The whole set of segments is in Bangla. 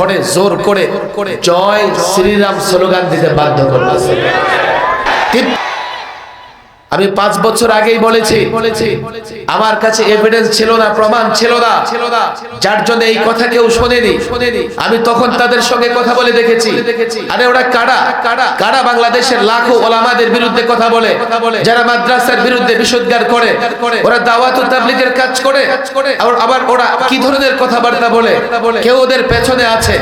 ধরে জোর করে জয় শ্রীরাম স্লোগান দিতে বাধ্য করতেছে। আমি 5 বছর আগেই বলেছি আমার কাছে এভিডেন্স ছিল না, প্রমাণ ছিল না, যার জন্য এই কথা কেউ শোনেনি। আমি তখন তাদের সঙ্গে কথা বলে দেখেছি, আরে ওরা কারা বাংলাদেশের লাখো ওলামাদের বিরুদ্ধে কথা বলে, যারা মাদ্রাসার বিরুদ্ধে বিষোদ্গার করে, ওরা দাওয়াত ও তাবলীগের কাজ করে, আবার ওরা কি ধরনের কথাবার্তা বলে। কেউ ওদের পেছনে আছে,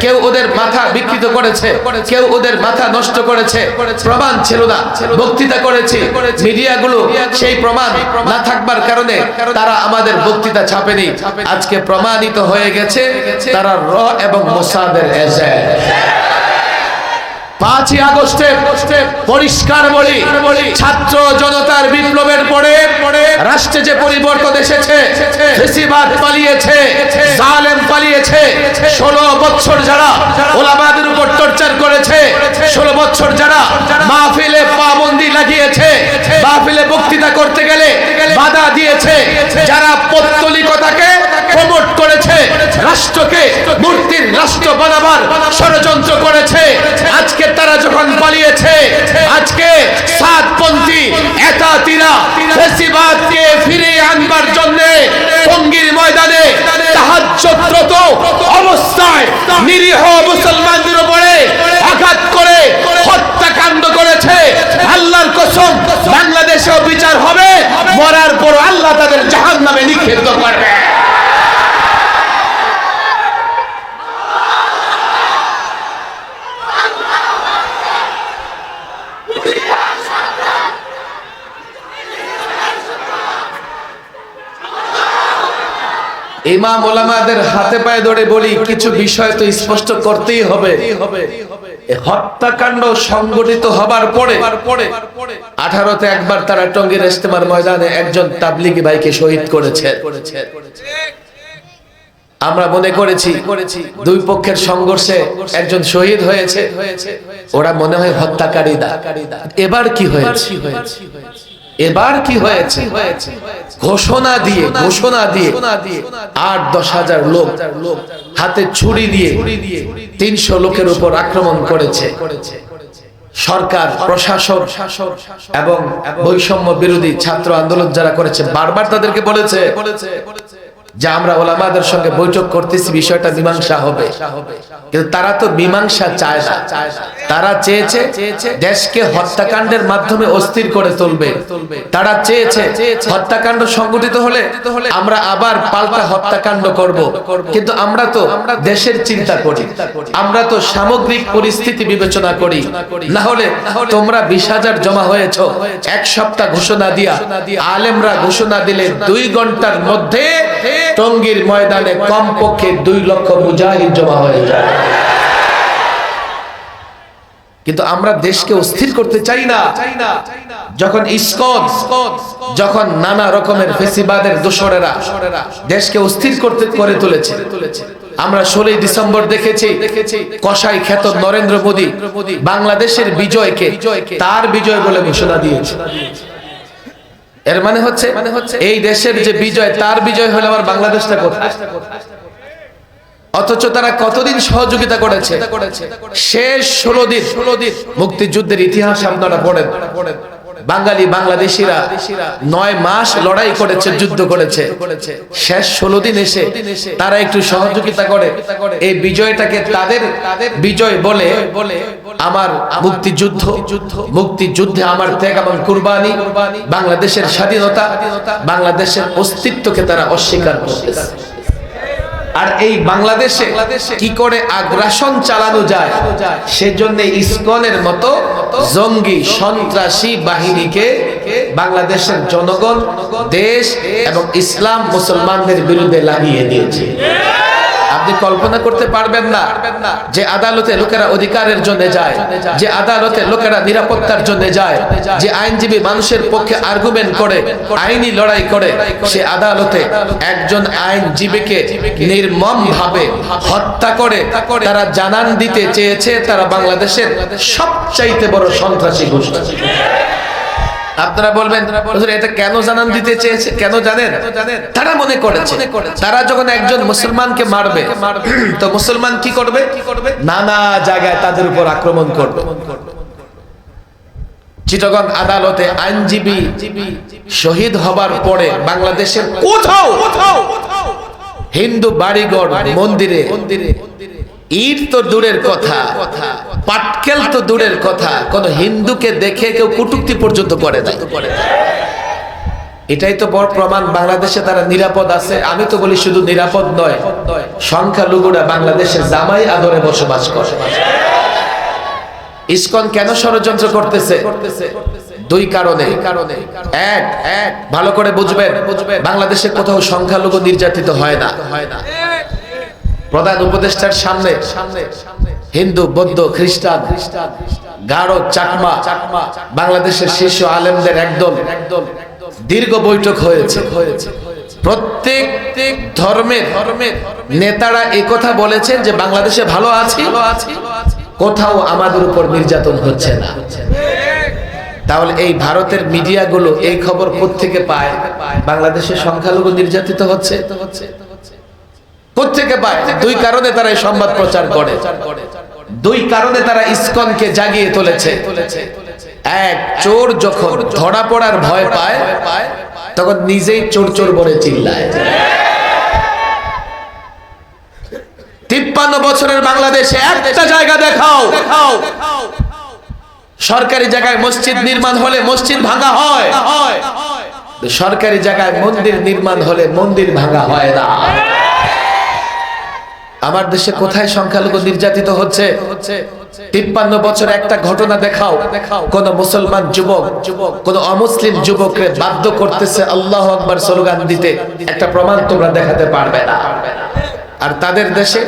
কেউ ওদের মাথা বিকৃত করেছে, কেউ ওদের মাথা নষ্ট করেছে। প্রমাণ ছিল না, বক্তৃতা করেছি, মিডিয়াগুলো সেই প্রমাণ না থাকবার কারণে তারা আমাদের বক্তৃতা ছাপেনি। আজকে প্রমাণিত হয়ে গেছে তারা র এবং মোসাদের এজেন্ট। 5ই আগস্টে পরিষ্কার বলি, ছাত্র জনতার বিপ্লবের পরে রাষ্ট্রে যে পরিবর্তন এসেছে, ফ্যাসিবাদ পালিয়েছে, জালেম পালিয়েছে। 16 বছর যারা ওলামাদের উপর টর্চার করেছে, 16 বছর যারা মাহফিলে পাবন্দি লাগিয়েছে, মাহফিলে বক্তৃতা করতে গেলে বাধা দিয়েছে, যারা পৌত্তলিকতাকে প্রমোট করেছে, রাষ্ট্রকে মূর্তির রাষ্ট্র বানাবার ষড়যন্ত্র করেছে, আজকে তারা যখন পালিয়েছে, আজকে সাতপন্থী এতাতিরা ফ্যাসিবাদকে ফিরিয়ে আনবার জন্য টঙ্গীর ময়দানে তাহাজ্জুদরত অবস্থায় নিরীহ মুসলমানদের উপরে আঘাত করে হত্যাকাণ্ড করেছে। আল্লাহর কসম, বাংলাদেশেও বিচার হবে, মরার পর আল্লাহ তাদের জাহান্নামে নিক্ষিপ্ত করবে। ইমাম ওলামাদের হাতে পায়ে ধরে বলি, কিছু বিষয় তো স্পষ্ট করতেই হবে। হত্যাকাণ্ড সংগঠিত হবার পরে 18তে একবার তারা টঙ্গীর ইজতেমার ময়দানে একজন তাবলিগী ভাইকে শহীদ করেছে। আমরা মনে করেছি দুই পক্ষের সংঘর্ষে একজন শহীদ হয়েছে, ওরা মনে হয় হত্যাকারীরা। এবার কি হয়েছে? এবার কি হয়েছে? ঘোষণা দিয়ে 8-10 হাজার লোক হাতে ছুরি দিয়ে 300 লোকের উপর আক্রমণ করেছে। সরকার, প্রশাসন এবং বৈষম্য বিরোধী ছাত্র আন্দোলন যারা করেছে, বারবার তাদেরকে বলেছে যে আমরা ওলামাদের সঙ্গে বৈঠক করতেছি, বিষয়টা মীমাংসা হবে। কিন্তু তারা তো মীমাংসা চায় না। তারা চেয়েছে দেশকে হত্যাকাণ্ডের মাধ্যমে অস্থির করে তুলবে। তারা চেয়েছে হত্যাকাণ্ড সংগঠিত হলে আমরা আবার পাল্টা হত্যাকাণ্ড করব। কিন্তু আমরা তো দেশের চিন্তা করি, আমরা তো সামগ্রিক পরিস্থিতি বিবেচনা করি। না হলে তোমরা 20,000 জমা হয়েছ, 1 সপ্তাহ ঘোষণা দিয়া, আলেমরা ঘোষণা দিলে 2 ঘন্টার মধ্যে টঙ্গীর ময়দানে কমপক্ষে 2 লক্ষ মুজাহিদ জমা হয়ে যায়। কিন্তু আমরা দেশকে অস্থির করতে চাই না। যখন ইসকন, যখন নানা রকমের ফ্যাসিবাদের দোসরেরা দেশকে অস্থির করে তুলেছে, আমরা 16ই ডিসেম্বর দেখেছি কসাই খ্যাত নরেন্দ্র মোদী বাংলাদেশের বিজয়কে তার বিজয় বলে ঘোষণা দিয়েছে। এর মানে হচ্ছে এই দেশের যে বিজয়, তার বিজয় হলে আমার বাংলাদেশটা কোথায়? অথচ তারা কতদিন সহযোগিতা করেছে। শেষ 16 দিন মুক্তিযুদ্ধের ইতিহাস আপনারা পড়েন। বাংলাদেশিরা 9 মাস লড়াই করেছে, যুদ্ধ করেছে। শেষ 16 দিন এসে তারা একটু সহযোগিতা করে এই বিজয়টাকে তাদের বিজয় বলে। আমার মুক্তিযুদ্ধে আমার ত্যাগ এবং কুরবানি, বাংলাদেশের স্বাধীনতা, বাংলাদেশের অস্তিত্বকে তারা অস্বীকার করতেছে। আর এই বাংলাদেশে কি করে আগ্রাসন চালানো যায়, সেজন্য ইসকনের মতো জঙ্গি সন্ত্রাসী বাহিনীকে বাংলাদেশের জনগণ, দেশ এবং ইসলাম মুসলমানদের বিরুদ্ধে লাগিয়ে দিয়েছে। আপনি কল্পনা করতে পারবেন না যে আদালতে লোকেরা অধিকারের জন্য যায়, যে আদালতে লোকেরা নিরাপত্তার জন্য যায়, যে আইনজীবী মানুষের পক্ষে আর্গুমেন্ট করে, আইনি লড়াই করে, সে আদালতে একজন আইনজীবীকে নির্মমভাবে হত্যা করে তারা জানান দিতে চেয়েছে তারা বাংলাদেশের সবচাইতে বড় সন্ত্রাসী গোষ্ঠী। আপনারা বলবেন হুজুর এটা কেন জানান দিতে চেয়েছে, কেন জানেন? তারা মনে করেছে তারা যখন একজন মুসলমানকে মারবে তো মুসলমান কি করবে, নানা জায়গায় তাদের উপর আক্রমণ করবে। চিটাগং আদালতে আইনজীবী শহীদ হবার পরে বাংলাদেশের কোথাও হিন্দু বাড়িঘর মন্দিরে ইট তো দূরের কথা, পাটকেল তো দূরের কথা, কোন হিন্দুকে দেখে কেউ কটূক্তি পর্যন্ত করে না। এটাই তো বড় প্রমাণ বাংলাদেশে তারা নিরাপদ আছে। আমি তো বলি শুধু নিরাপদ নয়, সংখ্যালঘুরা বাংলাদেশে জামাই আদরে বসবাস করে। ইসকন কেন ষড়যন্ত্র করতেছে? দুই কারণে। এক, ভালো করে বুঝবেন, বাংলাদেশে কোথাও সংখ্যালঘু নির্যাতিত হয় না। প্রধান উপদেষ্টার সামনে হিন্দু, বৌদ্ধ, খ্রিস্টান, গারো, চাকমা, বাংলাদেশের শীর্ষ আলেমদের একদল দীর্ঘ বৈঠক হয়েছে। প্রত্যেক ধর্মের নেতারা এই কথা বলেছেন যে বাংলাদেশে ভালো আছি, কোথাও আমাদের উপর নির্যাতন হচ্ছে না। তাহলে এই ভারতের মিডিয়াগুলো এই খবর কোত্থেকে পায়? বাংলাদেশের সংখ্যালঘু নির্যাতিত হচ্ছে কোত্থেকে পায়? দুই কারণে তারা এই সংবাদ প্রচার করে। দুই কারণে তারা ইসকনকে জাগিয়ে তুলেছে। এক, চোর যখন ধরা পড়ার ভয় পায় তখন নিজেই চোর চোর বলে চিল্লায়। 53 বছরের বাংলাদেশে একটা জায়গা দেখাও সরকারি জায়গায় মসজিদ নির্মাণ হলে মসজিদ ভাঙা হয়, সরকারি জায়গায় মন্দির নির্মাণ হলে মন্দির ভাঙা হয় না। আমার দেশে কোথায় সংখ্যালঘু নির্যাতিত হচ্ছে? 53 বছর একটা ঘটনা দেখাও কোন মুসলমান যুবক কোন অমুসলিম যুবককে বাধ্য করতেছে আল্লাহু আকবার স্লোগান দিতে, একটা প্রমাণ তোমরা দেখাতে পারবে না। আর তাদের দেশে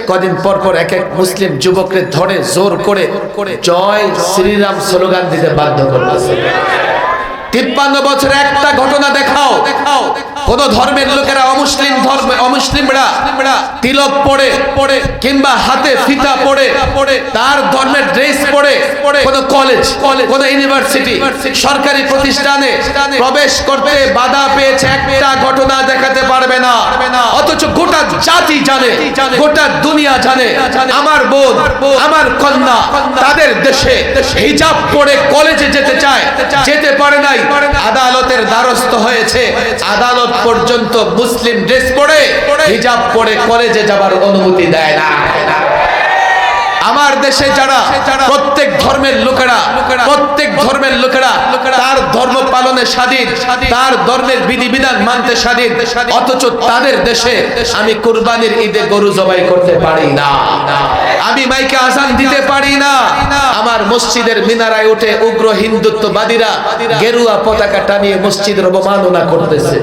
কদিন পর পর এক এক মুসলিম যুবককে ধরে জোর করে জয় শ্রীরাম স্লোগান দিতে বাধ্য করতেছে। 53 বছরে একটা ঘটনা দেখাও কোন ধর্মের লোকেরা অমুসলিমরা তিলক পড়ে কিংবা হাতে ফিতা পড়ে তার ধর্মের ড্রেস পড়ে কোন কলেজ, কোন ইউনিভার্সিটি, সরকারি প্রতিষ্ঠানে প্রবেশ করতে বাধা পেয়েছে, একটা ঘটনা দেখাতে পারবে না। অথচ গোটা জাতি জানে, গোটা দুনিয়া জানে আমার বোন, আমার কন্যা তাদের দেশে হিজাব পরে কলেজে যেতে চায়, যেতে পারে নাই, আদালতের দ্বারস্থ হয়েছে। আদালত পর্যন্ত মুসলিম ড্রেস পরে হিজাব পরে কলেজে যাবার অনুমতি দেয় না। আমার দেশে যারা প্রত্যেক ধর্মের লোকেরা তার ধর্ম পালনে স্বাধীন, তার ধর্মের বিধিবিধান মানতে স্বাধীন, অথচ তাদের দেশে আমি কুরবানির ঈদে গরু জবাই করতে পারি না, আমি মাইকে আজান দিতে পারি না। আমার মসজিদের মিনারায় উঠে উগ্র হিন্দুত্ববাদীরা গেরুয়া পতাকা টানিয়ে মসজিদের অবমাননা করতেছে।